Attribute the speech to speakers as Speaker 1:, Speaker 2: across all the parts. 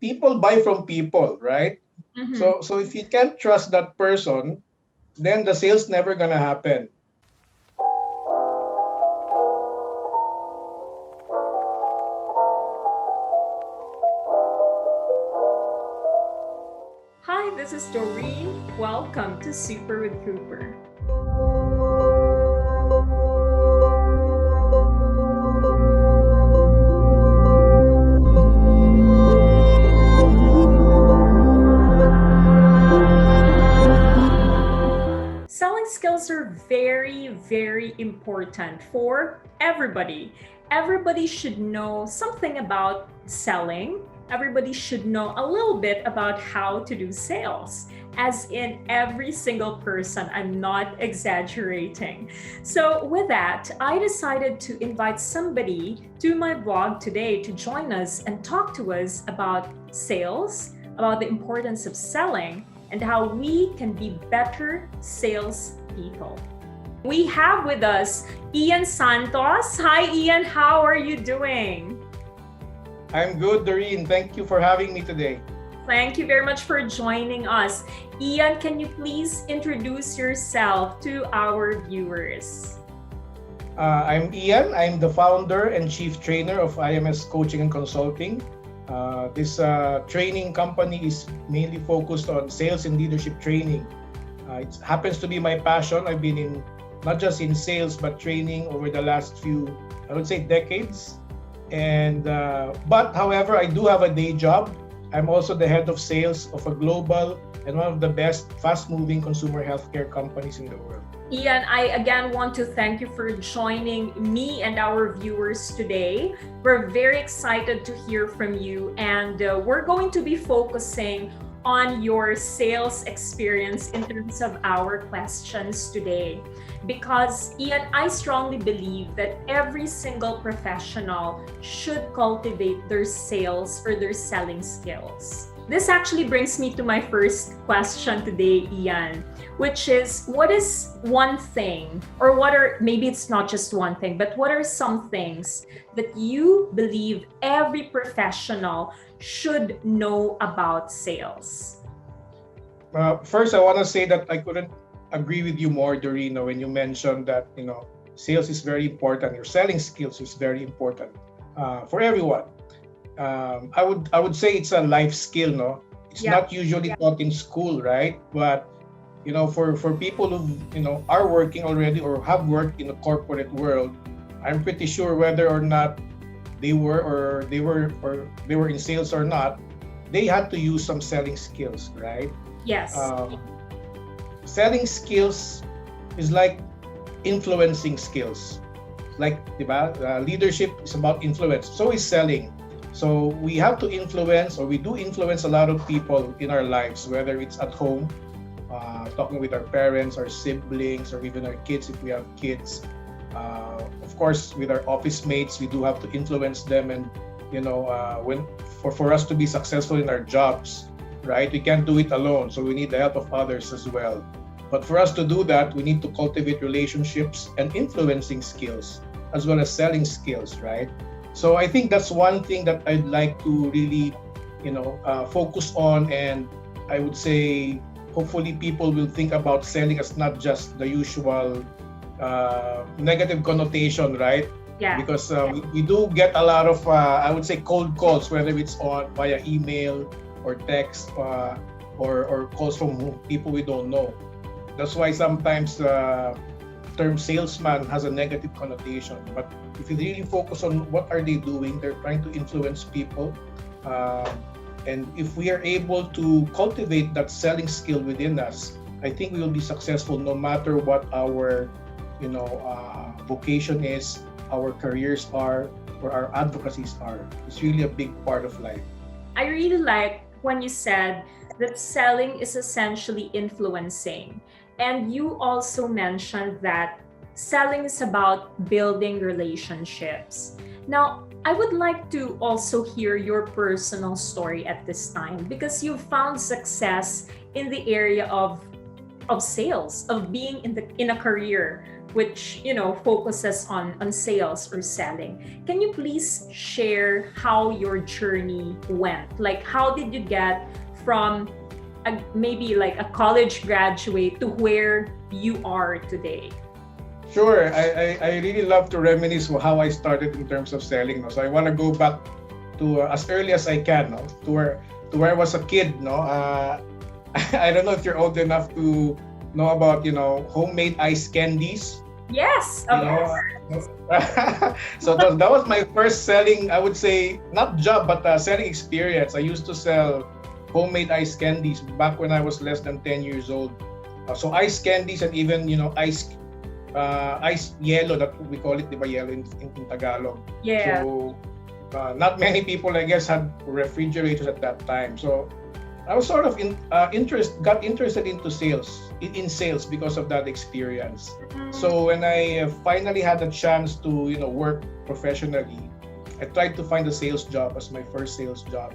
Speaker 1: people buy from people, right?
Speaker 2: Mm-hmm.
Speaker 1: So if you can't trust that person, then the sales never gonna happen.
Speaker 2: Hi, this is Doreen. Welcome to Super with Cooper. Selling skills are very, very important for everybody. Everybody should know something about selling. Everybody should know a little bit about how to do sales. As in every single person, I'm not exaggerating. So, with that, I decided to invite somebody to my blog today to join us and talk to us about sales, about the importance of selling, and how we can be better salespeople. We have with us Ian Santos. Hi, Ian. How are you doing?
Speaker 1: I'm good, Doreen. Thank you for having me today.
Speaker 2: Thank you very much for joining us. Ian, can you please introduce yourself to our viewers?
Speaker 1: I'm Ian. I'm the founder and chief trainer of IMS Coaching and Consulting. This training company is mainly focused on sales and leadership training. It happens to be my passion. I've been in not just in sales but training over the last few, I would say, decades. And but however, I do have a day job. I'm also the head of sales of a global and one of the best fast-moving consumer healthcare companies in the world.
Speaker 2: Ian, I again want to thank you for joining me and our viewers today. We're very excited to hear from you, and we're going to be focusing on your sales experience in terms of our questions today. Because, Ian, I strongly believe that every single professional should cultivate their sales or their selling skills. This actually brings me to my first question today, Ian, which is what is one thing, or what are, maybe it's not just one thing, but what are some things that you believe every professional should know about sales?
Speaker 1: First, I want to say that I couldn't agree with you more, Dorina, when you mentioned that sales is very important. Your selling skills is very important for everyone. I would say it's a life skill. No, it's
Speaker 2: Yeah.
Speaker 1: not usually taught in school, right? But for people who are working already or have worked in the corporate world, I'm pretty sure whether or not they were in sales or not, they had to use some selling skills, right?
Speaker 2: Yes.
Speaker 1: Um, Selling skills is like influencing skills. Like, diba? Leadership is about influence. So is selling. So we have to influence, or we do influence a lot of people in our lives, whether it's at home, talking with our parents, our siblings, or even our kids if we have kids. Of course, with our office mates, we do have to influence them, and when for us to be successful in our jobs, right? We can't do it alone, so we need the help of others as well. But for us to do that, we need to cultivate relationships and influencing skills, as well as selling skills, right? So I think that's one thing that I'd like to really, focus on, and I would say hopefully people will think about selling as not just the usual negative connotation, right?
Speaker 2: Yeah.
Speaker 1: Because we do get a lot of, I would say, cold calls, whether it's on via email or text or calls from people we don't know. That's why sometimes the term salesman has a negative connotation. But if you really focus on what are they doing, they're trying to influence people. And if we are able to cultivate that selling skill within us, I think we will be successful no matter what our vocation is, our careers are, or our advocacies are. It's really a big part of life.
Speaker 2: I really like when you said that selling is essentially influencing. And you also mentioned that selling is about building relationships. Now, I would like to also hear your personal story at this time because you've found success in the area of sales, of being in a career which focuses on sales or selling. Can you please share how your journey went? Like, how did you get from maybe like a college graduate to where you are today?
Speaker 1: Sure. I really love to reminisce how I started in terms of selling. No? So I want to go back to as early as I can, no? To where I was a kid. No, I don't know if you're old enough to know about homemade ice candies.
Speaker 2: Yes,
Speaker 1: You
Speaker 2: of
Speaker 1: know,
Speaker 2: course.
Speaker 1: so that was my first selling. I would say not job, but selling experience. I used to sell homemade ice candies back when I was less than 10 years old. So ice candies and even ice yellow, that we call it, diba, yellow in Tagalog.
Speaker 2: Yeah.
Speaker 1: So not many people, I guess, had refrigerators at that time. So I was sort of got interested into sales, in sales because of that experience. So when I finally had a chance to work professionally, I tried to find a sales job as my first sales job.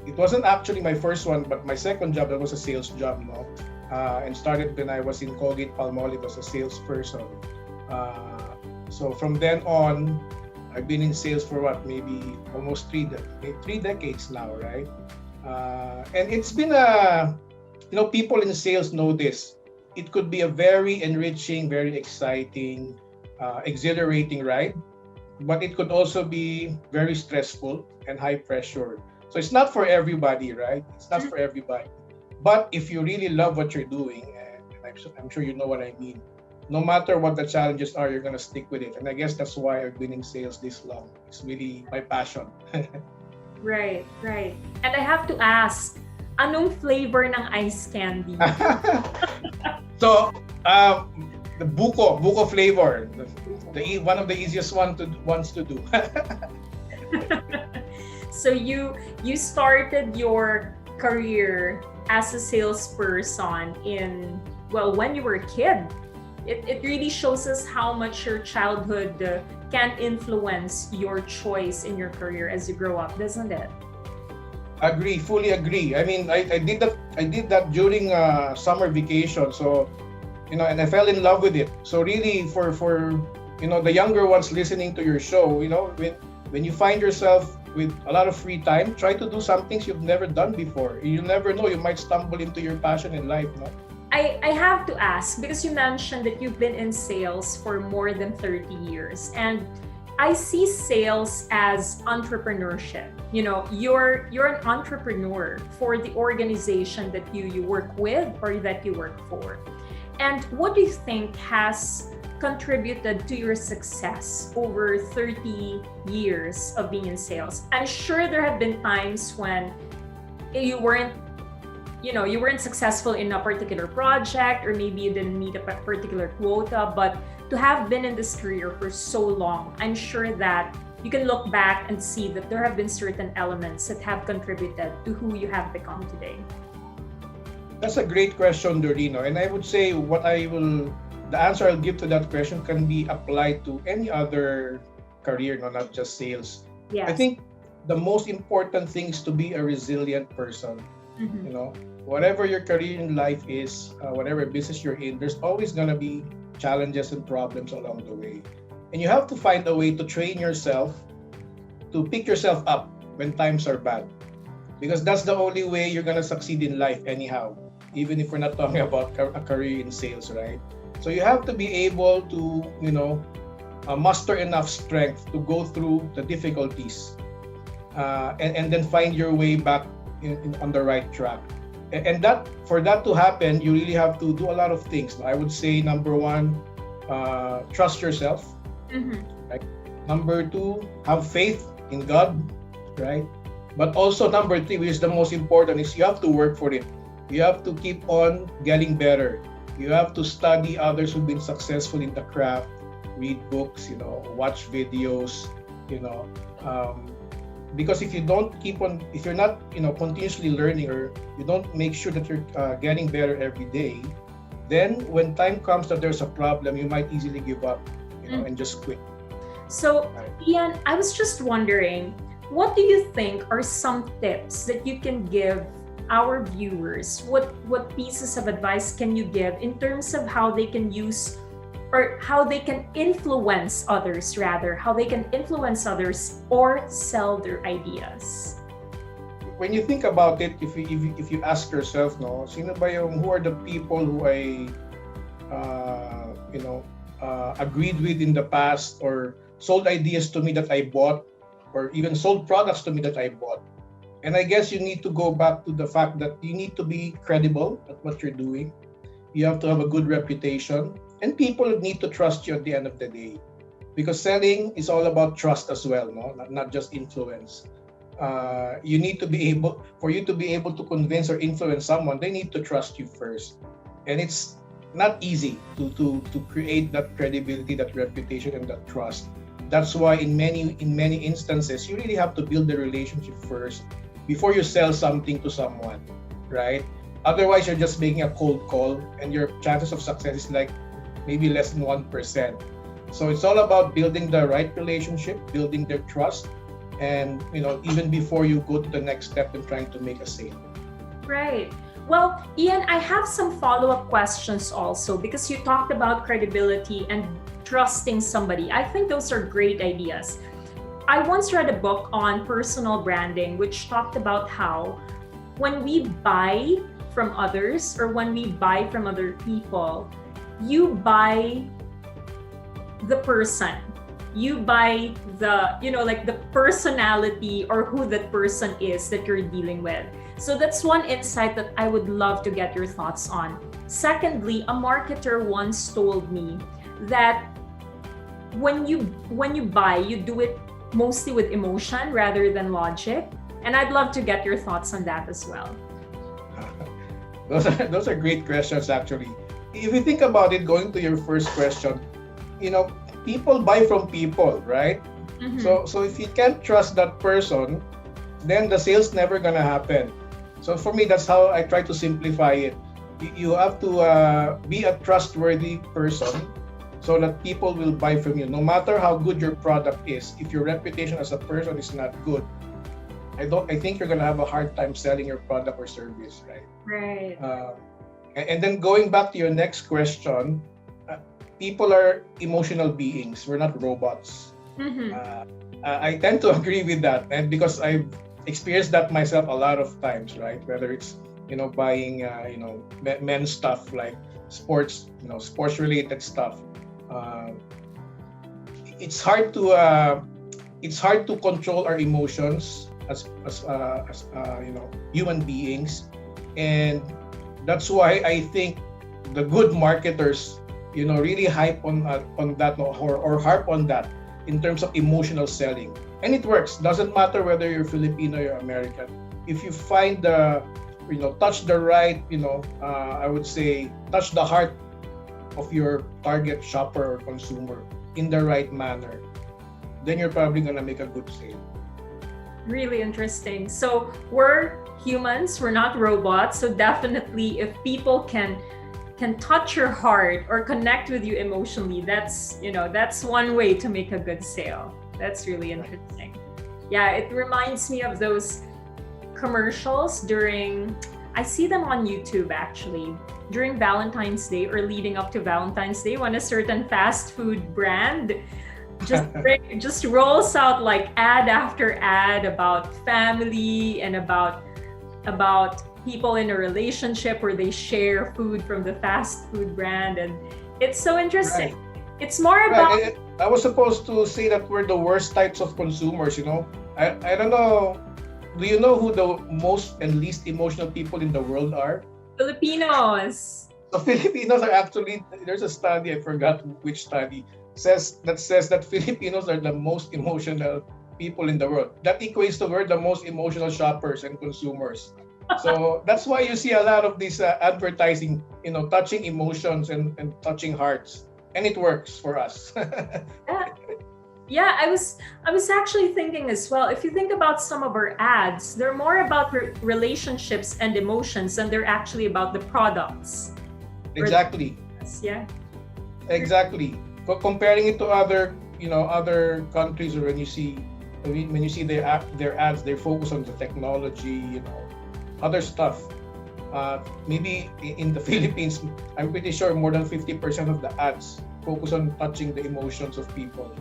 Speaker 1: It wasn't actually my first one, but my second job, that was a sales job, no? And started when I was in Colgate-Palmolive as a salesperson. So from then on, I've been in sales for maybe almost three decades now, right? And it's been people in sales know this. It could be a very enriching, very exciting, exhilarating ride, but it could also be very stressful and high pressure. So it's not for everybody, right? It's not for everybody. But if you really love what you're doing, and I'm sure you know what I mean, no matter what the challenges are, you're going to stick with it. And I guess that's why I've been in sales this long. It's really my passion.
Speaker 2: Right, right. And I have to ask, anong flavor ng ice candy?
Speaker 1: So, the buko flavor, one of the easiest ones to do.
Speaker 2: So you started your career as a salesperson when you were a kid. It really shows us how much your childhood can influence your choice in your career as you grow up, doesn't it?
Speaker 1: Fully agree. I mean, I did that during summer vacation. So, and I fell in love with it. So really, for the younger ones listening to your show, when you find yourself with a lot of free time, try to do some things you've never done before. You never know, you might stumble into your passion in life, no?
Speaker 2: I have to ask, because you mentioned that you've been in sales for more than 30 years, and I see sales as entrepreneurship. You're an entrepreneur for the organization that you work with or that you work for. And what do you think has contributed to your success over 30 years of being in sales? I'm sure there have been times when you weren't successful in a particular project, or maybe you didn't meet a particular quota, but to have been in this career for so long, I'm sure that you can look back and see that there have been certain elements that have contributed to who you have become today.
Speaker 1: That's a great question, Dorino. And I would say the answer I'll give to that question can be applied to any other career, not just sales.
Speaker 2: Yes.
Speaker 1: I think the most important thing is to be a resilient person. Whatever your career in life is, whatever business you're in, there's always going to be challenges and problems along the way. And you have to find a way to train yourself to pick yourself up when times are bad. Because that's the only way you're going to succeed in life anyhow, even if we're not talking about a career in sales, right? So you have to be able to, muster enough strength to go through the difficulties and then find your way back on the right track. And for that to happen, you really have to do a lot of things. I would say, number one, trust yourself. Right? Number two, have faith in God, right? But also number three, which is the most important, is you have to work for it. You have to keep on getting better. You have to study others who've been successful in the craft, read books, watch videos, because if you're not, continuously learning, or you don't make sure that you're getting better every day, then when time comes that there's a problem, you might easily give up, and just quit.
Speaker 2: So, Ian, I was just wondering, what do you think are some tips that you can give our viewers? What pieces of advice can you give in terms of how they can use or how they can influence others, rather, how they can influence others or sell their ideas.
Speaker 1: When you think about it, if you ask yourself, no, sino ba yung, who are the people who I, agreed with in the past, or sold ideas to me that I bought, or even sold products to me that I bought? And I guess you need to go back to the fact that you need to be credible at what you're doing. You have to have a good reputation, and people need to trust you at the end of the day, because selling is all about trust as well, no, not just influence. You need to be able, for you to be able to convince or influence someone, they need to trust you first, and it's not easy to create that credibility, that reputation, and that trust. That's why in many instances you really have to build the relationship first before you sell something to someone, right? Otherwise, you're just making a cold call, and your chances of success is like maybe less than 1%. So it's all about building the right relationship, building their trust, and even before you go to the next step in trying to make a sale.
Speaker 2: Right. Well, Ian, I have some follow-up questions also, because you talked about credibility and trusting somebody. I think those are great ideas. I once read a book on personal branding, which talked about how when we buy from others, or when we buy from other people, you buy the person. You buy the, like the personality or who that person is that you're dealing with. So that's one insight that I would love to get your thoughts on. Secondly, a marketer once told me that when you buy, you do it mostly with emotion rather than logic. And I'd love to get your thoughts on that as well.
Speaker 1: Those are great questions, actually. If you think about it, going to your first question, people buy from people, right?
Speaker 2: Mm-hmm.
Speaker 1: So if you can't trust that person, then the sale's never gonna happen. So for me, that's how I try to simplify it. You have to be a trustworthy person, so that people will buy from you, no matter how good your product is. If your reputation as a person is not good, I think you're gonna have a hard time selling your product or service, right?
Speaker 2: Right.
Speaker 1: And then going back to your next question, people are emotional beings. We're not robots.
Speaker 2: Mm-hmm.
Speaker 1: I tend to agree with that, and because I've experienced that myself a lot of times, right? Whether it's buying men's stuff like sports, sports-related stuff. It's hard to control our emotions as human beings, and that's why I think the good marketers really hype on that, or harp on that in terms of emotional selling, and it works. Doesn't matter whether you're Filipino or American. If you find touch the right, I would say touch the heart of your target shopper or consumer in the right manner, then you're probably gonna make a good sale.
Speaker 2: Really interesting. So we're humans, we're not robots. So definitely, if people can touch your heart or connect with you emotionally, that's one way to make a good sale. That's really interesting. Yeah, it reminds me of those commercials I see them on YouTube actually, during Valentine's Day or leading up to Valentine's Day, when a certain fast food brand just rolls out like ad after ad about family and about people in a relationship where they share food from the fast food brand, and it's so interesting. Right. It's more about...
Speaker 1: Right. I was supposed to say that we're the worst types of consumers, I don't know. Do you know who the most and least emotional people in the world are?
Speaker 2: Filipinos.
Speaker 1: The Filipinos are actually, there's a study, I forgot which study, says that Filipinos are the most emotional people in the world. That equates to we're the most emotional shoppers and consumers. So that's why you see a lot of this advertising, touching emotions and touching hearts, and it works for us.
Speaker 2: Yeah, I was actually thinking as well, if you think about some of our ads, they're more about relationships and emotions than they're actually about the products.
Speaker 1: Exactly.
Speaker 2: Yeah.
Speaker 1: Exactly. Comparing it to other countries, or when you see their ads, they focus on the technology, other stuff. Maybe in the Philippines, I'm pretty sure more than 50% of the ads focus on touching the emotions of people.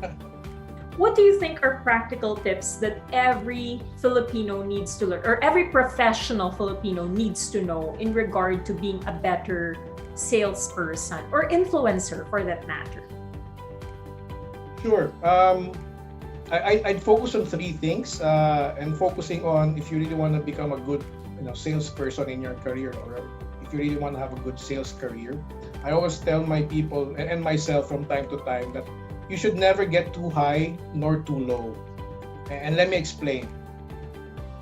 Speaker 2: What do you think are practical tips that every Filipino needs to learn, or every professional Filipino needs to know in regard to being a better salesperson or influencer for that matter?
Speaker 1: Sure. I'd focus on three things, and focusing on if you really want to become a good, salesperson in your career, or if you really want to have a good sales career. I always tell my people and myself from time to time that you should never get too high nor too low. And let me explain.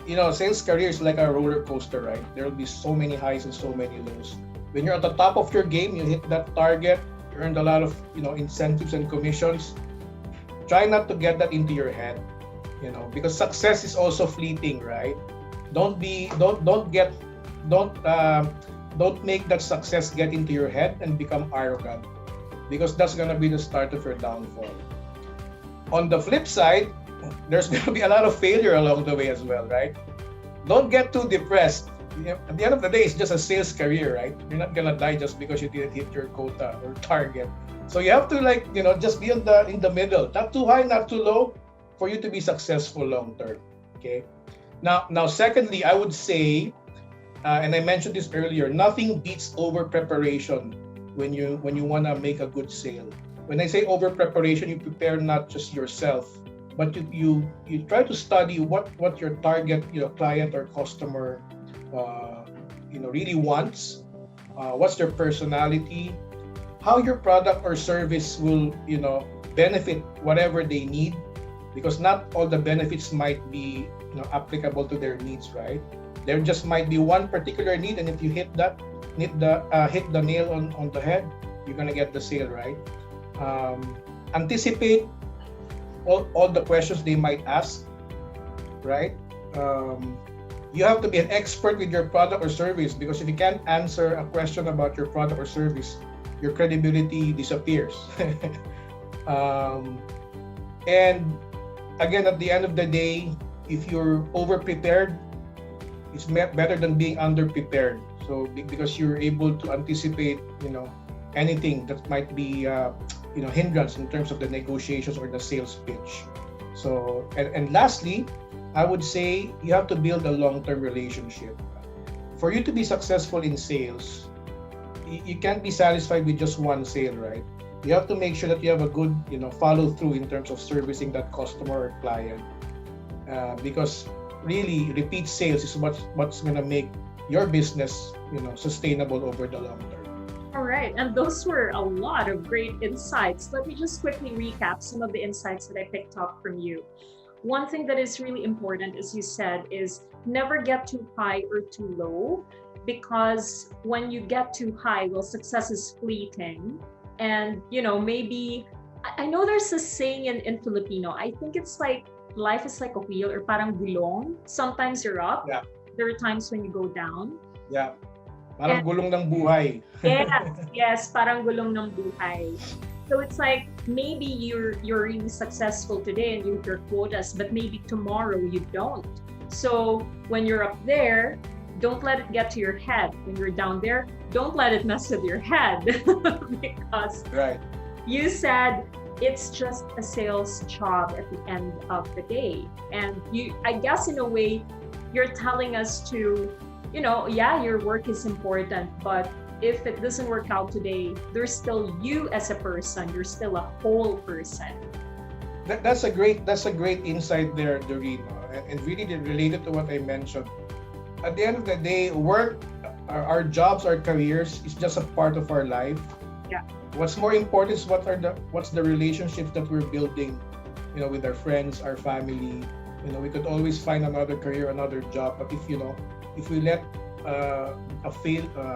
Speaker 1: Sales career is like a roller coaster, right? There will be so many highs and so many lows. When you're at the top of your game, you hit that target, you earned a lot of, incentives and commissions. Try not to get that into your head, because success is also fleeting, right? Don't make that success get into your head and become arrogant, because that's going to be the start of your downfall. On the flip side, there's going to be a lot of failure along the way as well, right? Don't get too depressed. At the end of the day, it's just a sales career, right? You're not going to die just because you didn't hit your quota or target. So you have to just be in the middle, not too high, not too low, for you to be successful long term. Okay. Now, secondly, I would say, and I mentioned this earlier, nothing beats over preparation when you want to make a good sale. When I say over preparation, you prepare not just yourself, but you try to study what your target client or customer really wants, what's their personality, how your product or service will benefit whatever they need, because not all the benefits might be applicable to their needs, right? There just might be one particular need, and if you hit the nail on the head, you're gonna get the sale, right? Anticipate all the questions they might ask, right? You have to be an expert with your product or service, because if you can't answer a question about your product or service, your credibility disappears. And again, at the end of the day, if you're over-prepared, it's better than being under-prepared. So because you're able to anticipate, anything that might be, hindrance in terms of the negotiations or the sales pitch. So, and lastly, I would say you have to build a long-term relationship. For you to be successful in sales, you can't be satisfied with just one sale, right? You have to make sure that you have a good, follow through in terms of servicing that customer or client, because really repeat sales is what's going to make your business, sustainable over the long term.
Speaker 2: All right, and those were a lot of great insights. Let me just quickly recap some of the insights that I picked up from you. One thing that is really important, as you said, is never get too high or too low, because when you get too high, success is fleeting. And, maybe, I know there's a saying in Filipino, I think it's like, life is like a wheel, or parang gulong. Sometimes you're up.
Speaker 1: Yeah.
Speaker 2: There are times when you go down.
Speaker 1: Yeah. Parang gulong ng buhay.
Speaker 2: Yes, parang gulong ng buhay. So it's like, maybe you're really successful today and you hit your quotas, but maybe tomorrow you don't. So when you're up there, don't let it get to your head. When you're down there, don't let it mess with your head. Because
Speaker 1: right.
Speaker 2: You said it's just a sales job at the end of the day. And I guess in a way, you're telling us to, your work is important, but if it doesn't work out today, there's still you as a person. You're still a whole person.
Speaker 1: That's a great insight there, Doreen, and really related to what I mentioned. At the end of the day, work, our jobs, our careers is just a part of our life.
Speaker 2: Yeah.
Speaker 1: What's more important is what's the relationships that we're building, with our friends, our family. We could always find another career, another job, but if we let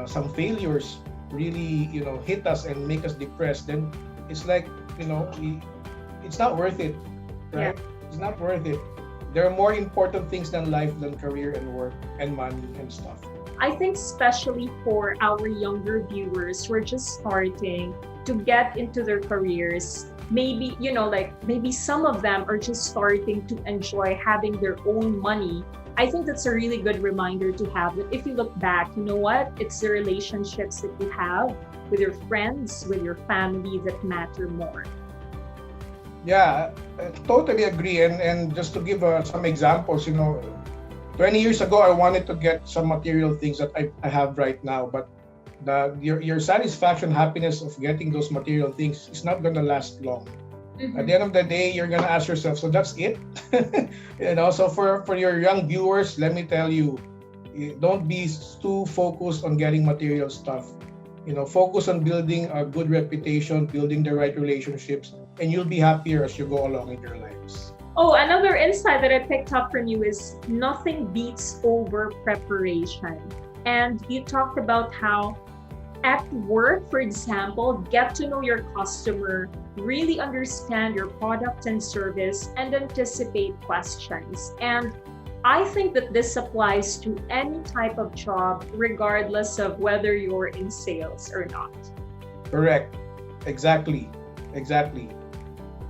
Speaker 1: some failures really hit us and make us depressed, then it's like it's not worth it, right? Yeah. It's not worth it. There are more important things than life, than career and work and money and stuff.
Speaker 2: I think especially for our younger viewers who are just starting to get into their careers, maybe, like maybe some of them are just starting to enjoy having their own money. I think that's a really good reminder to have that if you look back, you know what? It's the relationships that you have with your friends, with your family that matter more.
Speaker 1: Yeah, I totally agree. And just to give some examples, 20 years ago, I wanted to get some material things that I have right now, but your satisfaction, happiness of getting those material things is not going to last long. At the end of the day, you're going to ask yourself, so that's it? So for your young viewers, let me tell you, don't be too focused on getting material stuff. Focus on building a good reputation, building the right relationships, and you'll be happier as you go along in your lives.
Speaker 2: Oh, another insight that I picked up from you is nothing beats over preparation. And you talked about how at work, for example, get to know your customer, really understand your product and service, and anticipate questions. And I think that this applies to any type of job, regardless of whether you're in sales or not.
Speaker 1: Correct. Exactly.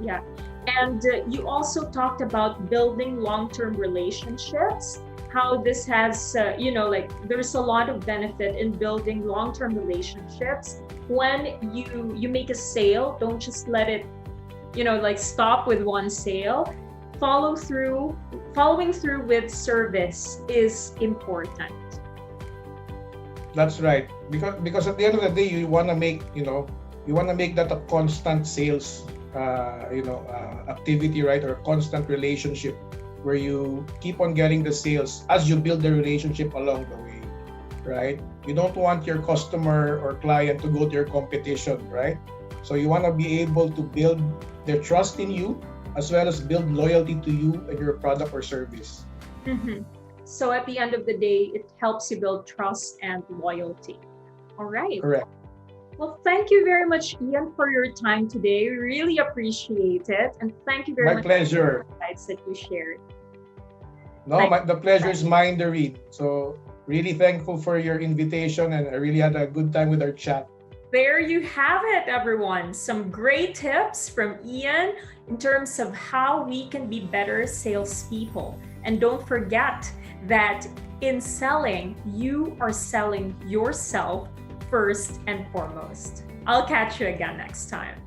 Speaker 2: Yeah. And you also talked about building long-term relationships, how this has, there's a lot of benefit in building long-term relationships. When you make a sale, don't just let it, stop with one sale. Following through with service is important.
Speaker 1: That's right. Because at the end of the day, you want to make that a constant sales activity, right? Or a constant relationship where you keep on getting the sales as you build the relationship along the way, right? You don't want your customer or client to go to your competition, right? So you want to be able to build their trust in you as well as build loyalty to you and your product or service.
Speaker 2: Mm-hmm. So at the end of the day, it helps you build trust and loyalty. All right.
Speaker 1: Correct.
Speaker 2: Well, thank you very much, Ian, for your time today. We really appreciate it. And thank you very much
Speaker 1: My pleasure.
Speaker 2: for the insights that you shared.
Speaker 1: The pleasure is mine, Doreen. So really thankful for your invitation, and I really had a good time with our chat.
Speaker 2: There you have it, everyone. Some great tips from Ian in terms of how we can be better salespeople. And don't forget that in selling, you are selling yourself first and foremost. I'll catch you again next time.